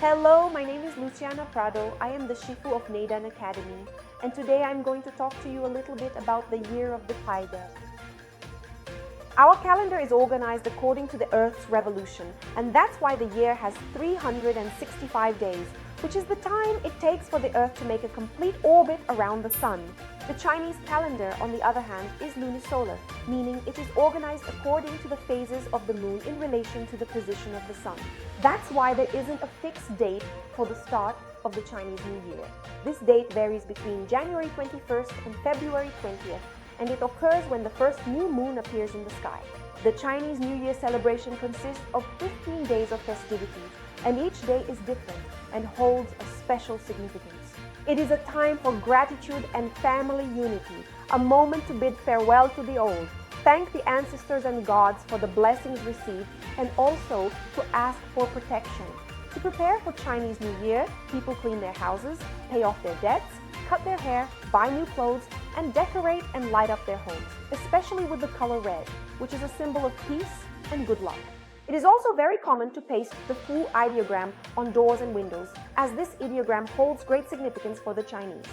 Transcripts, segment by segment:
Hello, my name is Luciana Prado. I am the Shifu of Neidan Academy, and today I'm going to talk to you a little bit about the year of the tiger. Our calendar is organized according to the Earth's revolution, and that's why the year has 365 days, which is the time it takes for the Earth to make a complete orbit around the Sun. The Chinese calendar, on the other hand, is lunisolar, meaning it is organized according to the phases of the Moon in relation to the position of the Sun. That's why there isn't a fixed date for the start of the Chinese New Year. This date varies between January 21st and February 20th, and it occurs when the first new moon appears in the sky. The Chinese New Year celebration consists of 15 days of festivities, and each day is different and holds a special significance. It is a time for gratitude and family unity, a moment to bid farewell to the old, thank the ancestors and gods for the blessings received, and also to ask for protection. To prepare for Chinese New Year, people clean their houses, pay off their debts, cut their hair, buy new clothes, and decorate and light up their homes, especially with the color red, which is a symbol of peace and good luck. It is also very common to paste the Fu ideogram on doors and windows, as this ideogram holds great significance for the Chinese.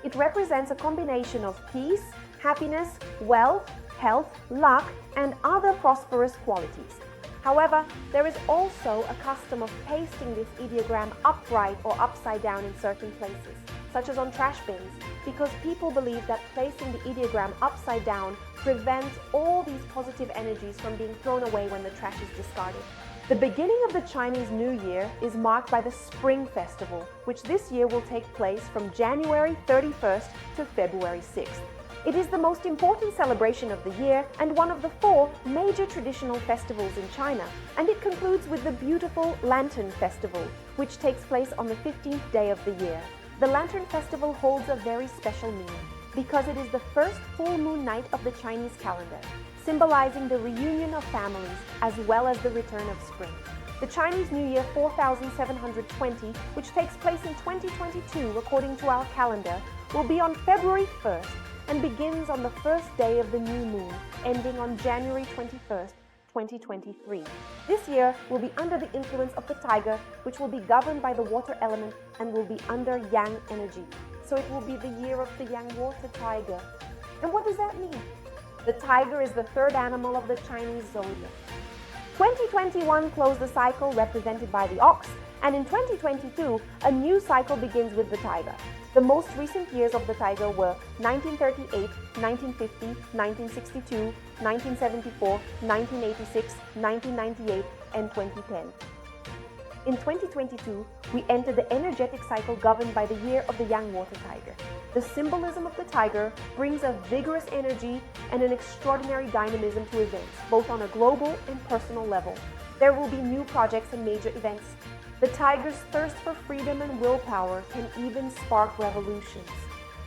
It represents a combination of peace, happiness, wealth, health, luck, and other prosperous qualities. However, there is also a custom of pasting this ideogram upright or upside down in certain places, such as on trash bins, because people believe that placing the ideogram upside down prevents all these positive energies from being thrown away when the trash is discarded. The beginning of the Chinese New Year is marked by the Spring Festival, which this year will take place from January 31st to February 6th. It is the most important celebration of the year and one of the 4 major traditional festivals in China, and it concludes with the beautiful Lantern Festival, which takes place on the 15th day of the year. The Lantern Festival holds a very special meaning because it is the first full moon night of the Chinese calendar, symbolizing the reunion of families as well as the return of spring. The Chinese New Year 4720, which takes place in 2022 according to our calendar, will be on February 1st and begins on the first day of the new moon, ending on January 21st, 2023. This year will be under the influence of the tiger, which will be governed by the water element and will be under yang energy. So it will be the year of the yang water tiger. And what does that mean? The tiger is the 3rd animal of the Chinese zodiac. 2021 closed the cycle represented by the ox, and in 2022, a new cycle begins with the tiger. The most recent years of the tiger were 1938, 1950, 1962, 1974, 1986, 1998, and 2010. In 2022, we enter the energetic cycle governed by the year of the yang water tiger. The symbolism of the tiger brings a vigorous energy and an extraordinary dynamism to events, both on a global and personal level. There will be new projects and major events. The tiger's thirst for freedom and willpower can even spark revolutions.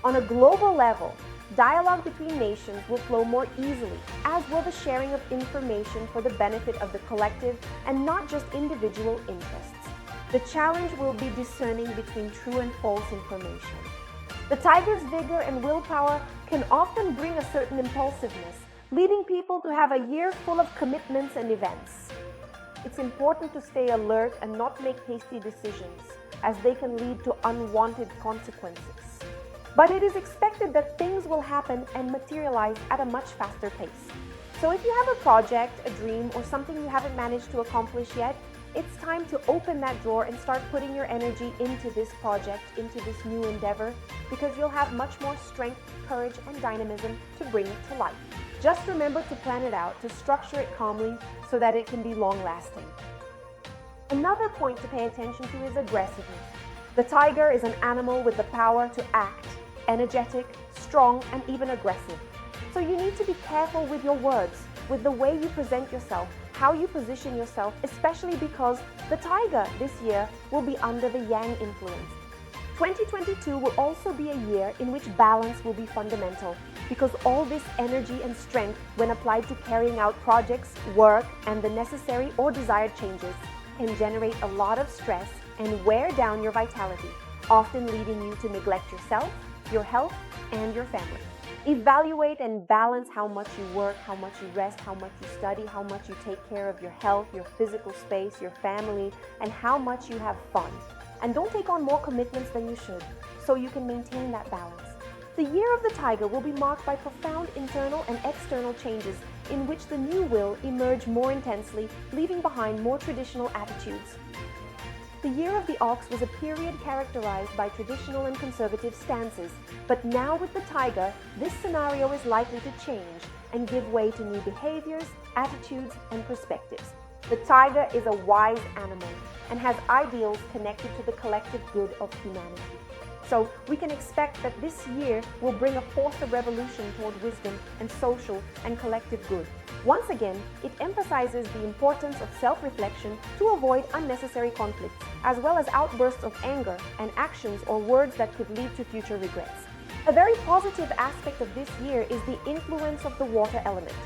On a global level, dialogue between nations will flow more easily, as will the sharing of information for the benefit of the collective and not just individual interests. The challenge will be discerning between true and false information. The tiger's vigor and willpower can often bring a certain impulsiveness, leading people to have a year full of commitments and events. It's important to stay alert and not make hasty decisions, as they can lead to unwanted consequences. But it is expected that things will happen and materialize at a much faster pace. So if you have a project, a dream, or something you haven't managed to accomplish yet, it's time to open that drawer and start putting your energy into this project, into this new endeavor, because you'll have much more strength, courage, and dynamism to bring it to life. Just remember to plan it out, to structure it calmly so that it can be long-lasting. Another point to pay attention to is aggressiveness. The tiger is an animal with the power to act, energetic, strong, and even aggressive. So you need to be careful with your words, with the way you present yourself, how you position yourself, especially because the tiger this year will be under the yang influence. 2022 will also be a year in which balance will be fundamental, because all this energy and strength, when applied to carrying out projects, work, and the necessary or desired changes, can generate a lot of stress and wear down your vitality, often leading you to neglect yourself, your health, and your family. Evaluate and balance how much you work, how much you rest, how much you study, how much you take care of your health, your physical space, your family, and how much you have fun. And don't take on more commitments than you should, so you can maintain that balance. The year of the tiger will be marked by profound internal and external changes in which the new will emerge more intensely, leaving behind more traditional attitudes. The year of the ox was a period characterized by traditional and conservative stances, but now with the tiger, this scenario is likely to change and give way to new behaviors, attitudes, and perspectives. The tiger is a wise animal and has ideals connected to the collective good of humanity. So we can expect that this year will bring a force of revolution toward wisdom and social and collective good. Once again, it emphasizes the importance of self-reflection to avoid unnecessary conflicts, as well as outbursts of anger and actions or words that could lead to future regrets. A very positive aspect of this year is the influence of the water element,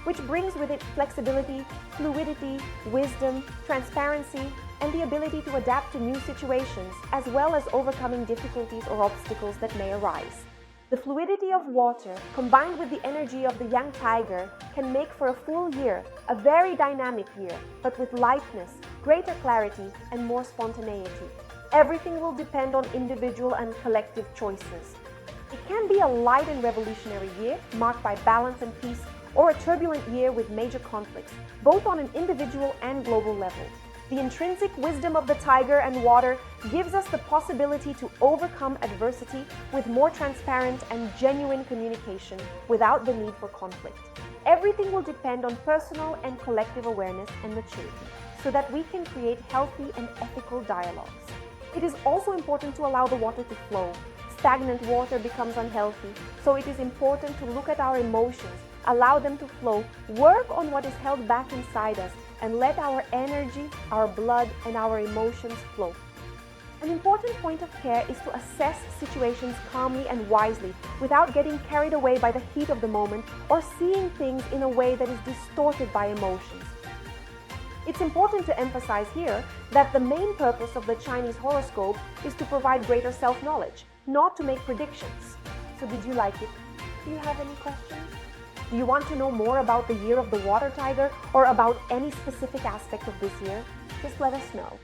which brings with it flexibility, fluidity, wisdom, transparency, and the ability to adapt to new situations, as well as overcoming difficulties or obstacles that may arise. The fluidity of water, combined with the energy of the young tiger, can make for a full year, a very dynamic year, but with lightness, greater clarity, and more spontaneity. Everything will depend on individual and collective choices. It can be a light and revolutionary year, marked by balance and peace, or a turbulent year with major conflicts, both on an individual and global level. The intrinsic wisdom of the tiger and water gives us the possibility to overcome adversity with more transparent and genuine communication without the need for conflict. Everything will depend on personal and collective awareness and maturity, so that we can create healthy and ethical dialogues. It is also important to allow the water to flow. Stagnant water becomes unhealthy, so it is important to look at our emotions, allow them to flow, work on what is held back inside us, and let our energy, our blood, and our emotions flow. An important point of care is to assess situations calmly and wisely without getting carried away by the heat of the moment or seeing things in a way that is distorted by emotions. It's important to emphasize here that the main purpose of the Chinese horoscope is to provide greater self-knowledge, not to make predictions. So did you like it? Do you have any questions? Do you want to know more about the year of the water tiger or about any specific aspect of this year? Just let us know.